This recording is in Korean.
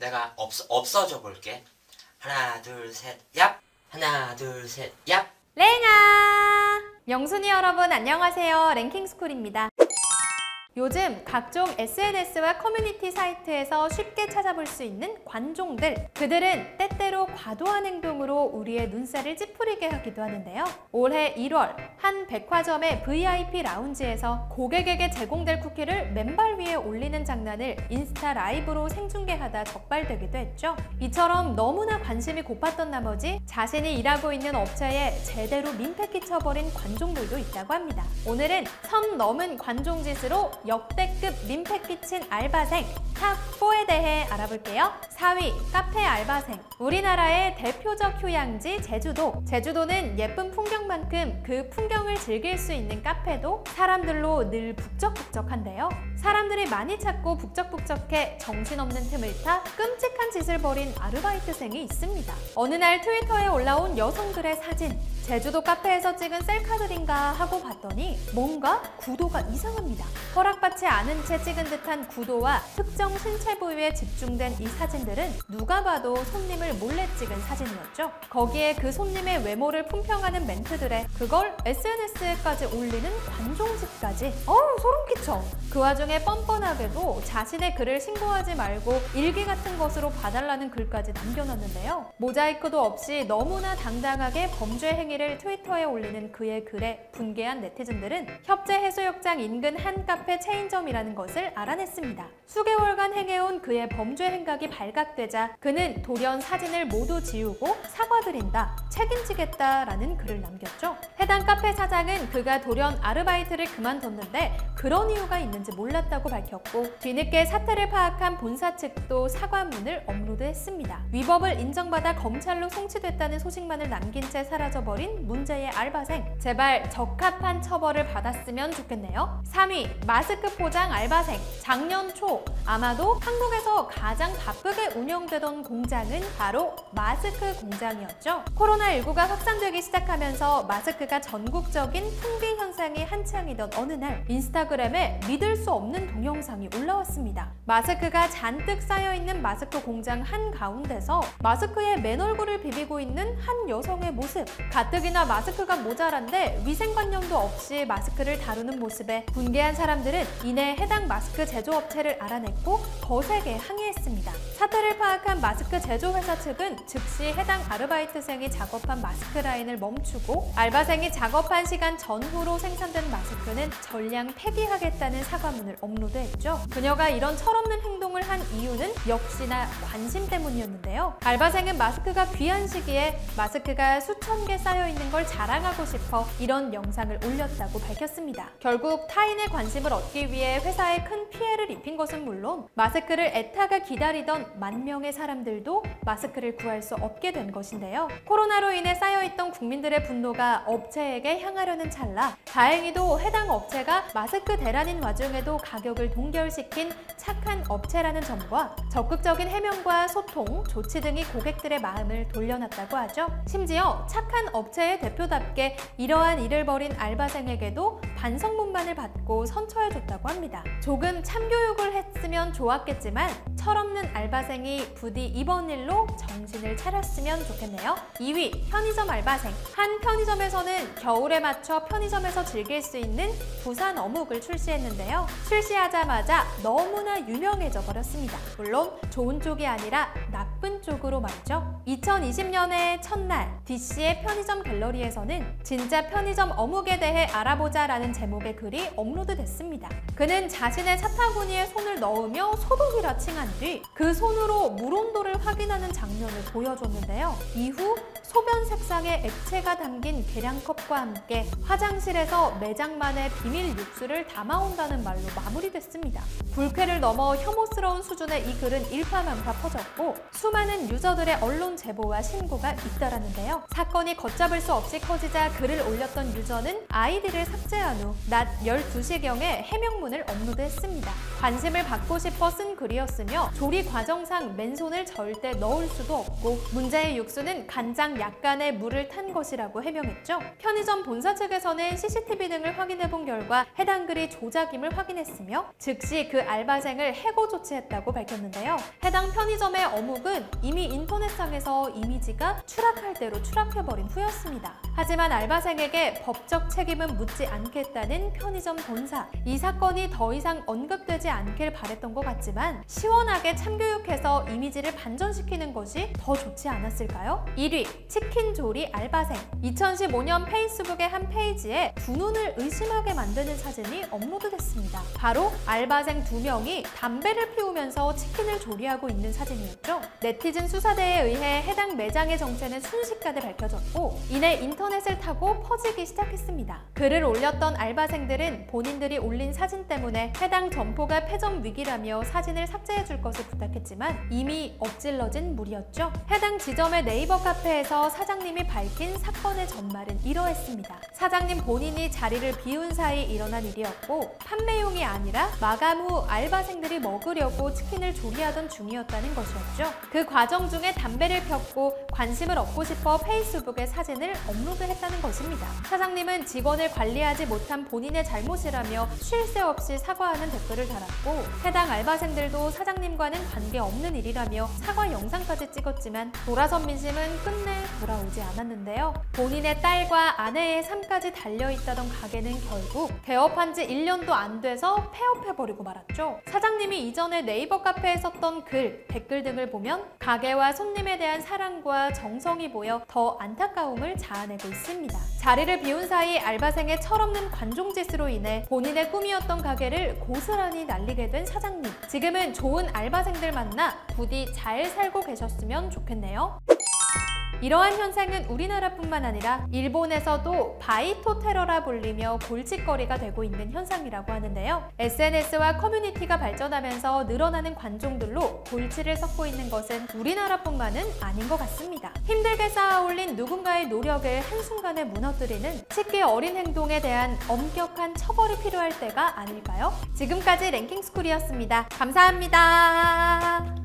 내가 없어져 볼게. 하나, 둘, 셋, 얍! 하나, 둘, 셋, 얍! 랭아! 영순이 여러분 안녕하세요. 랭킹스쿨입니다. 요즘 각종 SNS와 커뮤니티 사이트에서 쉽게 찾아볼 수 있는 관종들, 그들은 때때로 과도한 행동으로 우리의 눈살을 찌푸리게 하기도 하는데요. 올해 1월 한 백화점의 VIP 라운지에서 고객에게 제공될 쿠키를 맨발 위에 올리는 장난을 인스타 라이브로 생중계하다 적발되기도 했죠. 이처럼 너무나 관심이 고팠던 나머지 자신이 일하고 있는 업체에 제대로 민폐 끼쳐버린 관종들도 있다고 합니다. 오늘은 선 넘은 관종짓으로 역대급 민폐 끼친 알바생 탑4에 대해 알아볼게요. 4위, 카페 알바생. 우리나라의 대표적 휴양지 제주도. 제주도는 예쁜 풍경만큼 그 풍경을 즐길 수 있는 카페도 사람들로 늘 북적북적한데요. 사람들이 많이 찾고 북적북적해 정신없는 틈을 타 끔찍한 짓을 벌인 아르바이트생이 있습니다. 어느 날 트위터에 올라온 여성들의 사진. 제주도 카페에서 찍은 셀카들인가 하고 봤더니 뭔가 구도가 이상합니다. 허락받지 않은 채 찍은 듯한 구도와 특정 신체 부위에 집중된 이 사진들은 누가 봐도 손님을 몰래 찍은 사진이었죠. 거기에 그 손님의 외모를 품평하는 멘트들에 그걸 SNS에까지 올리는 관종짓까지. 소름 끼쳐. 그 와중에 뻔뻔하게도 자신의 글을 신고하지 말고 일기 같은 것으로 봐달라는 글까지 남겨놨는데요. 모자이크도 없이 너무나 당당하게 범죄 행위를 트위터에 올리는 그의 글에 분개한 네티즌들은 협재해수욕장 인근 한 카페 체인점이라는 것을 알아냈습니다. 수개월간 행해온 그의 범죄 행각이 발각되자 그는 돌연 사진을 모두 지우고 사과드린다, 책임지겠다라는 글을 남겼죠. 해당 카페 사장은 그가 돌연 아르바이트를 그만뒀는데 그런 이유가 있는지 몰랐다고 밝혔고, 뒤늦게 사태를 파악한 본사 측도 사과문을 업로드했습니다. 위법을 인정받아 검찰로 송치됐다는 소식만을 남긴 채 사라져버린 문제의 알바생. 제발 적합한 처벌을 받았으면 좋겠네요. 3위, 마스크 포장 알바생. 작년 초 아마도 한국에서 가장 바쁘게 운영되던 공장은 바로 마스크 공장이었죠. 코로나19가 확산되기 시작하면서 마스크가 전국적인 풍비 현상이 한창이던 어느 날 인스타그램에 믿을 수 없는 동영상이 올라왔습니다. 마스크가 잔뜩 쌓여있는 마스크 공장 한가운데서 마스크에 맨 얼굴을 비비고 있는 한 여성의 모습. 가뜩이나 마스크가 모자란데 위생관념도 없이 마스크를 다루는 모습에 분개한 사람들은 이내 해당 마스크 제조업체를 알아냈고 거세게 항의했습니다. 사태를 파악한 마스크 제조회사 측은 즉시 해당 아르바이트생이 작업한 마스크 라인을 멈추고 알바생이 작업한 시간 전후로 생산된 마스크는 전량 폐기하겠다는 사과문을 업로드했죠. 그녀가 이런 철없는 행동을 한 이유는 역시나 관심 때문이었는데요. 알바생은 마스크가 귀한 시기에 마스크가 수천 개 쌓여있는 걸 자랑하고 싶어 이런 영상을 올렸다고 밝혔습니다. 결국 타인의 관심을 얻기 위해 회사에 큰 피해를 입힌 것은 물론 마스크를 애타게 기다리던 만 명의 사람들도 마스크를 구할 수 없게 된 것인데요. 코로나로 인해 쌓여있던 국민들의 분노가 업체에게 향하려는 찰나 다행히도 해당 업체가 마스크 대란인 와중에도 가격을 동결시킨 착한 업체라는 점과 적극적인 해명과 소통, 조치 등이 고객들의 마음을 돌려놨다고 하죠. 심지어 착한 업체의 대표답게 이러한 일을 벌인 알바생에게도 반성문만을 받고 선처해줬다고 합니다. 조금 참교육을 했으면 좋았겠지만 철없는 알바생이 부디 이번 일로 정신을 차렸으면 좋겠네요. 2위, 편의점 알바생. 한 편의점에서는 겨울에 맞춰 편의점에서 즐길 수 있는 부산 어묵을 출시했는데요. 출시하자마자 너무나 유명해져 버렸습니다. 물론 좋은 쪽이 아니라 나쁜 쪽으로 말이죠. 2020년의 첫날 DC의 편의점 갤러리에서는 진짜 편의점 어묵에 대해 알아보자 라는 제목의 글이 업로드됐습니다. 그는 자신의 사타구니에 손을 넣으며 소독이라 칭한 뒤 그 손으로 물 온도를 확인하는 장면을 보여줬는데요. 이후 소변 색상의 액체가 담긴 계량컵과 함께 화장실에서 매장만의 비밀 육수를 담아온다는 말로 마무리됐습니다. 불쾌를 넘어 혐오스러운 수준의 이 글은 일파만파 퍼졌고 수많은 유저들의 언론 제보와 신고가 잇따랐는데요. 사건이 걷잡을 수 없이 커지자 글을 올렸던 유저는 아이디를 삭제한 후 낮 12시경에 해명문을 업로드했습니다. 관심을 받고 싶어 쓴 글이었으며 조리 과정상 맨손을 절대 넣을 수도 없고 문제의 육수는 간장 약간의 물을 탄 것이라고 해명했죠. 편의점 본사 측에서는 CCTV 등을 확인해본 결과 해당 글이 조작임을 확인했으며 즉시 그 알바생을 해고 조치했다고 밝혔는데요. 해당 편의점의 어묵은 이미 인터넷상에서 이미지가 추락할 대로 추락해버린 후였습니다. 하지만 알바생에게 법적 책임은 묻지 않겠다는 편의점 본사. 이 사건이 더 이상 언급되지 않길 바랬던 것 같지만 시원하게 참교육해서 이미지를 반전시키는 것이 더 좋지 않았을까요? 1위, 치킨조리 알바생. 2015년 페이스북의 한 페이지에 두 눈을 의심하게 만드는 사진이 업로드됐습니다. 바로 알바생 2명이 담배를 피우면서 치킨을 조리하고 있는 사진이었죠. 네티즌 수사대에 의해 해당 매장의 정체는 순식간에 밝혀졌고 이내 인터넷을 타고 퍼지기 시작했습니다. 글을 올렸던 알바생들은 본인들이 올린 사진 때문에 해당 점포가 폐점 위기라며 사진을 삭제해줄 것을 부탁했지만 이미 엎질러진 물이었죠. 해당 지점의 네이버 카페에서 사장님이 밝힌 사건의 전말은 이러했습니다. 사장님 본인이 자리를 비운 사이 일어난 일이었고 판매용이 아니라 마감 후 알바생들이 먹으려고 치킨을 조리하던 중이었다는 것이었죠. 그 과정 중에 담배를 폈고 관심을 얻고 싶어 페이스북에 사진을 업로드했다는 것입니다. 사장님은 직원을 관리하지 못한 본인의 잘못이라며 쉴 새 없이 사과하는 댓글을 달았고 해당 알바생들도 사장님과는 관계없는 일이라며 사과 영상까지 찍었지만 돌아선 민심은 끝내 돌아오지 않았는데요. 본인의 딸과 아내의 삶까지 달려있다던 가게는 결국 개업한 지 1년도 안 돼서 폐업해버리고 말았죠. 사장님이 이전에 네이버 카페에 썼던 글, 댓글 등을 보면 가게와 손님에 대한 사랑과 정성이 보여 더 안타까움을 자아내고 있습니다. 자리를 비운 사이 알바생의 철없는 관종짓으로 인해 본인의 꿈이었던 가게를 고스란히 날리게 된 사장님. 지금은 좋은 알바생들 만나 부디 잘 살고 계셨으면 좋겠네요. 이러한 현상은 우리나라뿐만 아니라 일본에서도 바이토 테러라 불리며 골칫거리가 되고 있는 현상이라고 하는데요. SNS와 커뮤니티가 발전하면서 늘어나는 관종들로 골치를 섞고 있는 것은 우리나라뿐만은 아닌 것 같습니다. 힘들게 쌓아 올린 누군가의 노력을 한순간에 무너뜨리는 치기 어린 행동에 대한 엄격한 처벌이 필요할 때가 아닐까요? 지금까지 랭킹스쿨이었습니다. 감사합니다.